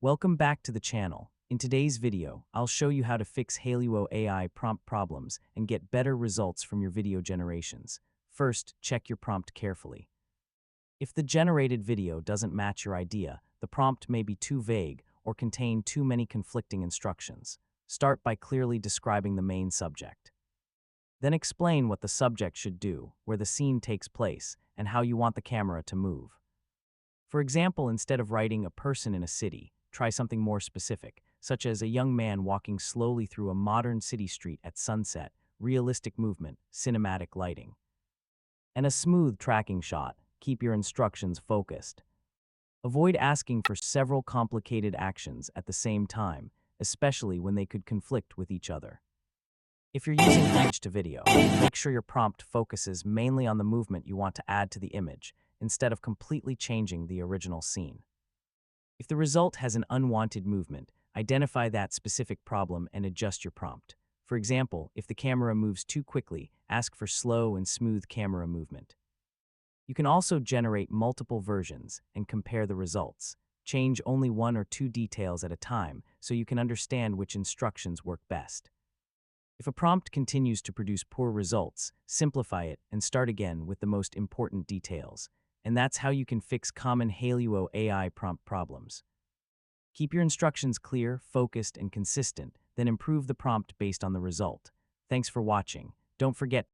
Welcome back to the channel. In today's video, I'll show you how to fix Hailuo AI prompt problems and get better results from your video generations. First, check your prompt carefully. If the generated video doesn't match your idea, the prompt may be too vague or contain too many conflicting instructions. Start by clearly describing the main subject. Then explain what the subject should do, where the scene takes place, and how you want the camera to move. For example, instead of writing a person in a city, try something more specific, such as a young man walking slowly through a modern city street at sunset, realistic movement, cinematic lighting. And a smooth tracking shot. Keep your instructions focused. Avoid asking for several complicated actions at the same time, especially when they could conflict with each other. If you're using image to video, make sure your prompt focuses mainly on the movement you want to add to the image, instead of completely changing the original scene. If the result has an unwanted movement, identify that specific problem and adjust your prompt. For example, if the camera moves too quickly, ask for slow and smooth camera movement. You can also generate multiple versions and compare the results. Change only one or two details at a time so you can understand which instructions work best. If a prompt continues to produce poor results, simplify it and start again with the most important details. And that's how you can fix common Hailuo AI prompt problems. Keep your instructions clear, focused, and consistent, then improve the prompt based on the result. Thanks for watching. Don't forget